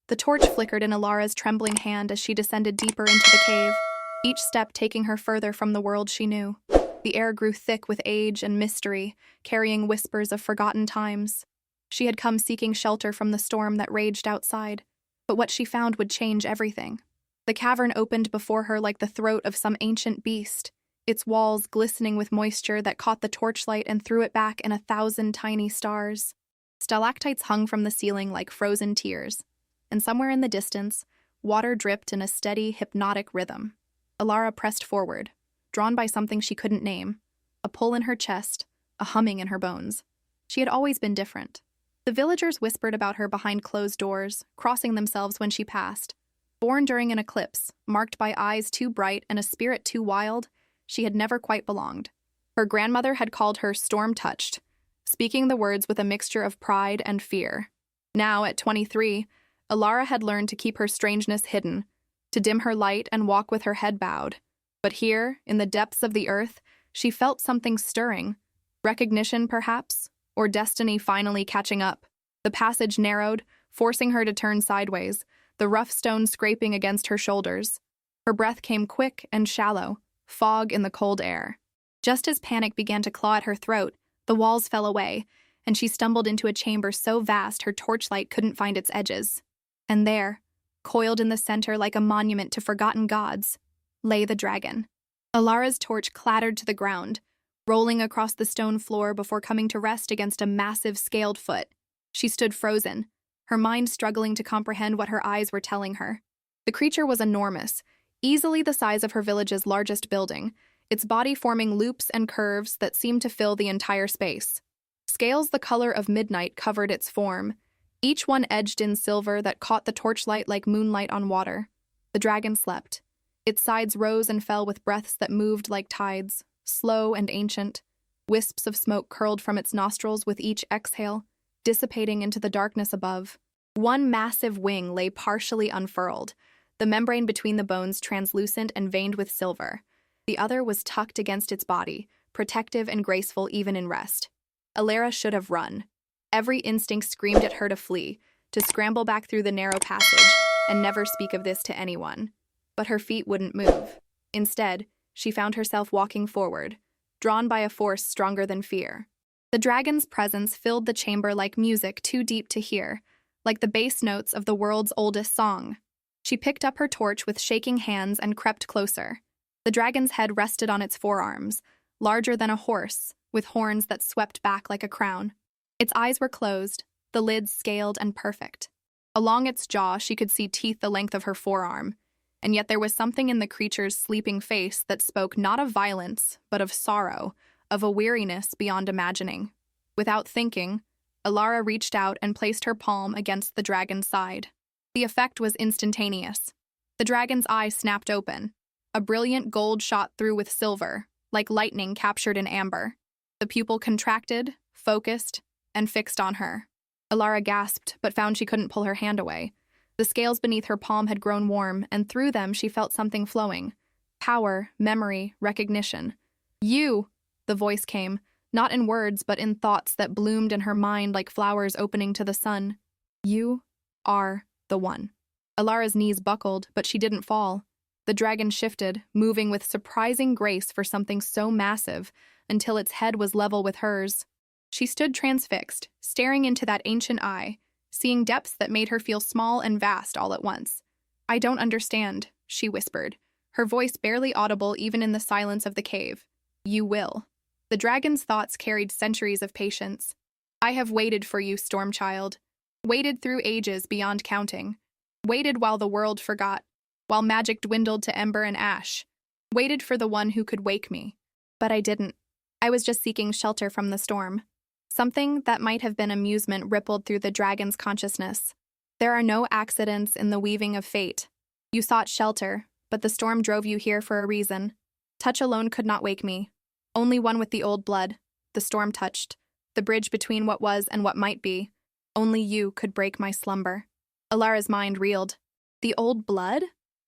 The torch flickered in Alara's trembling hand as she descended deeper into the cave, each step taking her further from the world she knew. The air grew thick with age and mystery, carrying whispers of forgotten times. She had come seeking shelter from the storm that raged outside, but what she found would change everything. The cavern opened before her like the throat of some ancient beast, its walls glistening with moisture that caught the torchlight and threw it back in 1,000 tiny stars. Stalactites hung from the ceiling like frozen tears, and somewhere in the distance, water dripped in a steady, hypnotic rhythm. Alara pressed forward, drawn by something she couldn't name, a pull in her chest, a humming in her bones. She had always been different. The villagers whispered about her behind closed doors, crossing themselves when she passed. Born during an eclipse, marked by eyes too bright and a spirit too wild, she had never quite belonged. Her grandmother had called her storm-touched, speaking the words with a mixture of pride and fear. Now, at 23, Alara had learned to keep her strangeness hidden, to dim her light and walk with her head bowed. But here, in the depths of the earth, she felt something stirring. Recognition, perhaps, or destiny finally catching up. The passage narrowed, forcing her to turn sideways, the rough stone scraping against her shoulders. Her breath came quick and shallow, fog in the cold air. Just as panic began to claw at her throat, the walls fell away, and she stumbled into a chamber so vast her torchlight couldn't find its edges. And there, coiled in the center like a monument to forgotten gods, lay the dragon. Alara's torch clattered to the ground, rolling across the stone floor before coming to rest against a massive scaled foot. She stood frozen, her mind struggling to comprehend what her eyes were telling her. The creature was enormous, easily the size of her village's largest building, its body forming loops and curves that seemed to fill the entire space. Scales the color of midnight covered its form, each one edged in silver that caught the torchlight like moonlight on water. The dragon slept. Its sides rose and fell with breaths that moved like tides, slow and ancient. Wisps of smoke curled from its nostrils with each exhale, dissipating into the darkness above. One massive wing lay partially unfurled, the membrane between the bones translucent and veined with silver. The other was tucked against its body, protective and graceful even in rest. Alara should have run. Every instinct screamed at her to flee, to scramble back through the narrow passage, and never speak of this to anyone. But her feet wouldn't move. Instead, she found herself walking forward, drawn by a force stronger than fear. The dragon's presence filled the chamber like music too deep to hear, like the bass notes of the world's oldest song. She picked up her torch with shaking hands and crept closer. The dragon's head rested on its forearms, larger than a horse, with horns that swept back like a crown. Its eyes were closed, the lids scaled and perfect. Along its jaw, she could see teeth the length of her forearm, and yet there was something in the creature's sleeping face that spoke not of violence, but of sorrow, of a weariness beyond imagining. Without thinking, Alara reached out and placed her palm against the dragon's side. The effect was instantaneous. The dragon's eye snapped open. A brilliant gold shot through with silver, like lightning captured in amber. The pupil contracted, focused, and fixed on her. Alara gasped, but found she couldn't pull her hand away. The scales beneath her palm had grown warm, and through them she felt something flowing. Power, memory, recognition. "You!" the voice came, not in words but in thoughts that bloomed in her mind like flowers opening to the sun. "You are the one." Alara's knees buckled, but she didn't fall. The dragon shifted, moving with surprising grace for something so massive, until its head was level with hers. She stood transfixed, staring into that ancient eye, seeing depths that made her feel small and vast all at once. "I don't understand," she whispered, her voice barely audible even in the silence of the cave. "You will." The dragon's thoughts carried centuries of patience. "I have waited for you, storm child. Waited through ages beyond counting. Waited while the world forgot, while magic dwindled to ember and ash. Waited for the one who could wake me. But I didn't. I was just seeking shelter from the storm." Something that might have been amusement rippled through the dragon's consciousness. "There are no accidents in the weaving of fate. You sought shelter, but the storm drove you here for a reason. Touch alone could not wake me. Only one with the old blood, the storm touched, the bridge between what was and what might be. Only you could break my slumber." Alara's mind reeled. "The old blood?"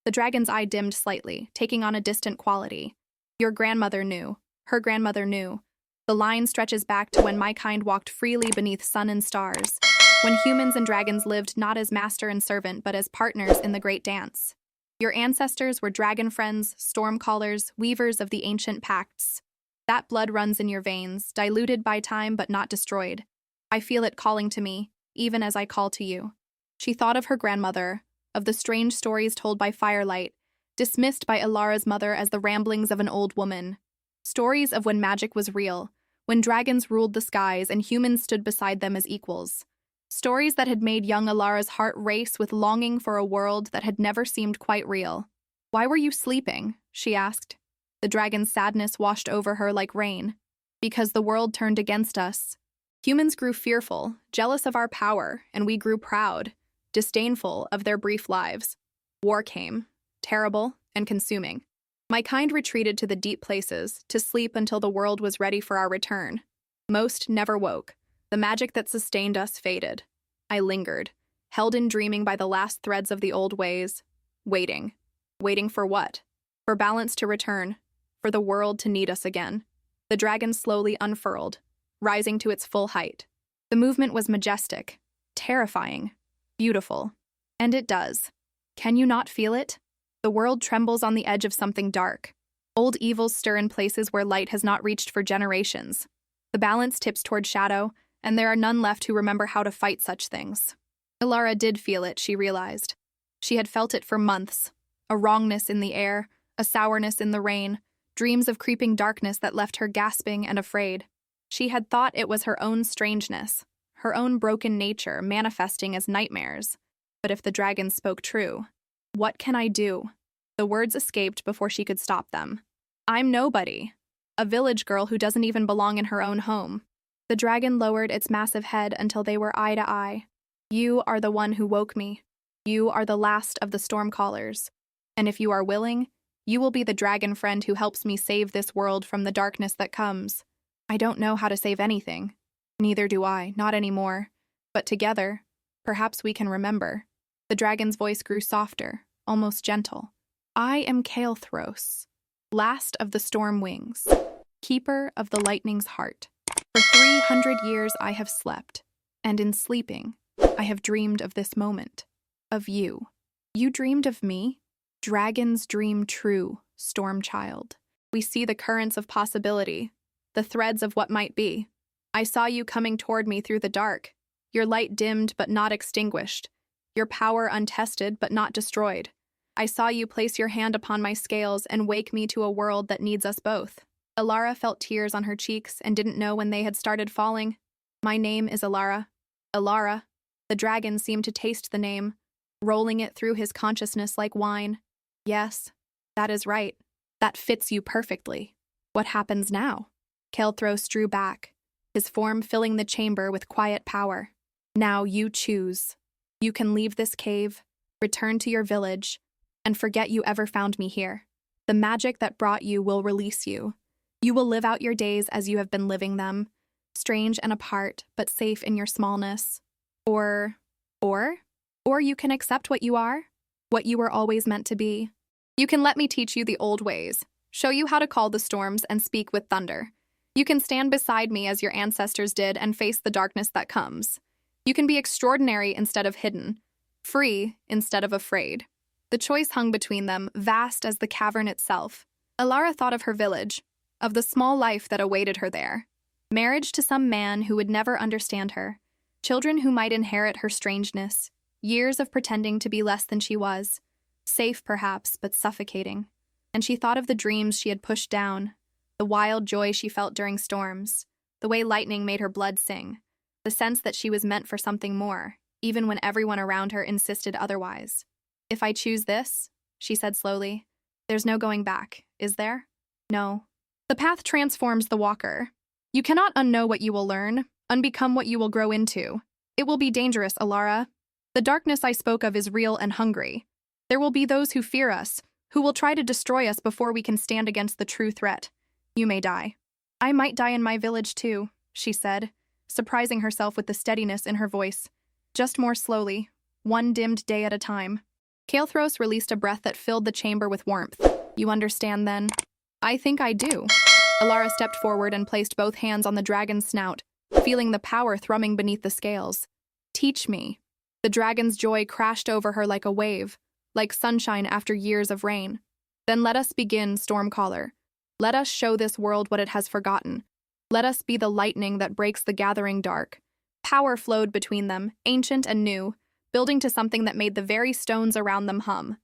The dragon's eye dimmed slightly, taking on a distant quality. "Your grandmother knew. Her grandmother knew. The line stretches back to when my kind walked freely beneath sun and stars. when humans and dragons lived not as master and servant, but as partners in the great dance. Your ancestors were dragon friends, storm callers, weavers of the ancient pacts. That blood runs in your veins, diluted by time but not destroyed. I feel it calling to me, even as I call to you. She thought of her grandmother, of the strange stories told by firelight, dismissed by Ilara's mother as the ramblings of an old woman. Stories of when magic was real, when dragons ruled the skies and humans stood beside them as equals. Stories that had made young Ilara's heart race with longing for a world that had never seemed quite real. "Why were you sleeping?" she asked. The dragon's sadness washed over her like rain. "Because the world turned against us. Humans grew fearful, jealous of our power, and we grew proud, disdainful of their brief lives. War came, terrible and consuming. My kind retreated to the deep places, to sleep until the world was ready for our return. Most never woke. The magic that sustained us faded. I lingered, held in dreaming by the last threads of the old ways, waiting. Waiting for what? For balance to return, for the world to need us again." The dragon slowly unfurled, rising to its full height. The movement was majestic, terrifying, beautiful. And it does. Can you not feel it? The world trembles on the edge of something dark. Old evils stir in places where light has not reached for generations. The balance tips toward shadow, and there are none left who remember how to fight such things. Ilara did feel it, she realized. She had felt it for months. A wrongness in the air, a sourness in the rain, dreams of creeping darkness that left her gasping and afraid. She had thought it was her own strangeness, her own broken nature manifesting as nightmares. But if the dragon spoke true, what can I do? The words escaped before she could stop them. I'm nobody. A village girl who doesn't even belong in her own home. The dragon lowered its massive head until they were eye to eye. You are the one who woke me. You are the last of the storm callers. And if you are willing, you will be the dragon friend who helps me save this world from the darkness that comes. I don't know how to save anything. Neither do I, not anymore. But together, perhaps we can remember. The dragon's voice grew softer, almost gentle. I am Caelthros, last of the storm wings, keeper of the lightning's heart. For 300 years I have slept, and in sleeping, I have dreamed of this moment, of you. You dreamed of me? Dragons dream true, storm child. We see the currents of possibility, the threads of what might be. I saw you coming toward me through the dark, your light dimmed but not extinguished, your power untested but not destroyed. I saw you place your hand upon my scales and wake me to a world that needs us both. Ilara felt tears on her cheeks and didn't know when they had started falling. My name is Ilara. Ilara. The dragon seemed to taste the name, rolling it through his consciousness like wine. Yes, that is right. That fits you perfectly. What happens now? Caelthros drew back, his form filling the chamber with quiet power. Now you choose. You can leave this cave, return to your village, and forget you ever found me here. The magic that brought you will release you. You will live out your days as you have been living them, strange and apart, but safe in your smallness. Or you can accept what you are, what you were always meant to be. You can let me teach you the old ways, show you how to call the storms and speak with thunder. You can stand beside me as your ancestors did and face the darkness that comes. You can be extraordinary instead of hidden, free instead of afraid. The choice hung between them, vast as the cavern itself. Ilara thought of her village, of the small life that awaited her there. Marriage to some man who would never understand her. Children who might inherit her strangeness. Years of pretending to be less than she was. Safe, perhaps, but suffocating. And she thought of the dreams she had pushed down, the wild joy she felt during storms, the way lightning made her blood sing, the sense that she was meant for something more, even when everyone around her insisted otherwise. If I choose this, she said slowly, there's no going back, is there? No. The path transforms the walker. You cannot unknow what you will learn, unbecome what you will grow into. It will be dangerous, Ilara. The darkness I spoke of is real and hungry. There will be those who fear us, who will try to destroy us before we can stand against the true threat. You may die. I might die in my village too, she said, surprising herself with the steadiness in her voice. Just more slowly, one dimmed day at a time. Caelthros released a breath that filled the chamber with warmth. You understand then? I think I do. Ilara stepped forward and placed both hands on the dragon's snout, feeling the power thrumming beneath the scales. Teach me. The dragon's joy crashed over her like a wave, like sunshine after years of rain. Then let us begin, Stormcaller. Let us show this world what it has forgotten. Let us be the lightning that breaks the gathering dark. Power flowed between them, ancient and new, building to something that made the very stones around them hum.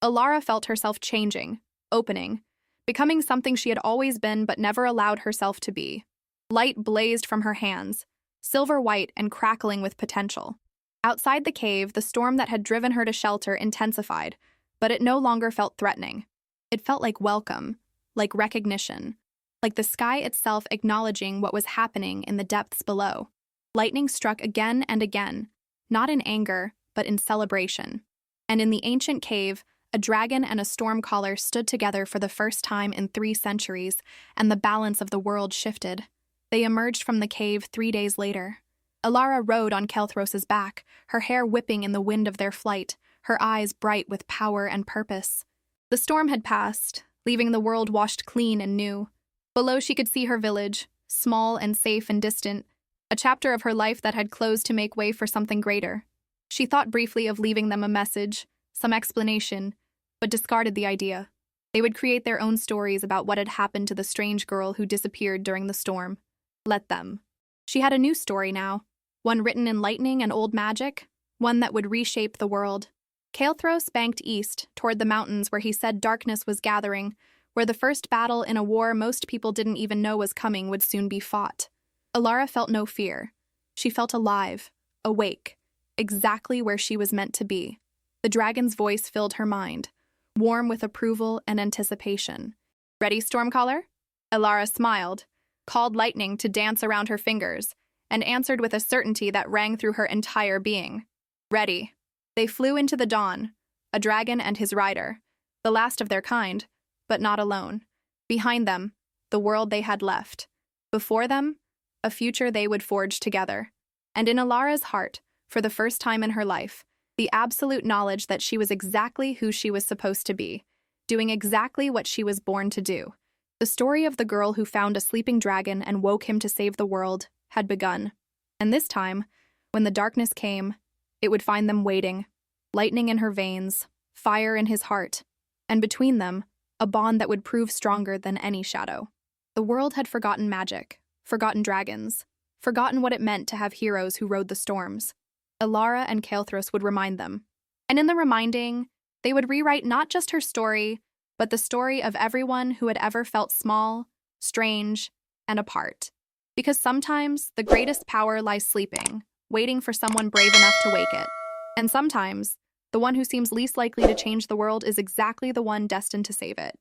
Alara felt herself changing, opening, becoming something she had always been but never allowed herself to be. Light blazed from her hands, silver white and crackling with potential. Outside the cave, the storm that had driven her to shelter intensified, but it no longer felt threatening. It felt like welcome, like recognition, like the sky itself acknowledging what was happening in the depths below. Lightning struck again and again, not in anger, but in celebration. And in the ancient cave, a dragon and a stormcaller stood together for the first time in 3 centuries, and the balance of the world shifted. They emerged from the cave 3 days later. Alara rode on Kelthros's back, her hair whipping in the wind of their flight, her eyes bright with power and purpose. The storm had passed, leaving the world washed clean and new. Below she could see her village, small and safe and distant, a chapter of her life that had closed to make way for something greater. She thought briefly of leaving them a message, some explanation, but discarded the idea. They would create their own stories about what had happened to the strange girl who disappeared during the storm. Let them. She had a new story now, one written in lightning and old magic, one that would reshape the world. Kael'thros banked east, toward the mountains where he said darkness was gathering, where the first battle in a war most people didn't even know was coming would soon be fought. Alara felt no fear. She felt alive, awake, exactly where she was meant to be. The dragon's voice filled her mind, warm with approval and anticipation. Ready, Stormcaller? Alara smiled, called lightning to dance around her fingers, and answered with a certainty that rang through her entire being. Ready. They flew into the dawn, a dragon and his rider, the last of their kind, but not alone. Behind them, the world they had left. Before them, a future they would forge together. And in Alara's heart, for the first time in her life, the absolute knowledge that she was exactly who she was supposed to be, doing exactly what she was born to do. The story of the girl who found a sleeping dragon and woke him to save the world had begun. And this time, when the darkness came, it would find them waiting, lightning in her veins, fire in his heart, and between them, a bond that would prove stronger than any shadow. The world had forgotten magic, forgotten dragons, forgotten what it meant to have heroes who rode the storms. Alara and Kael'thros would remind them. And in the reminding, they would rewrite not just her story, but the story of everyone who had ever felt small, strange, and apart. Because sometimes the greatest power lies sleeping, waiting for someone brave enough to wake it. And sometimes, the one who seems least likely to change the world is exactly the one destined to save it.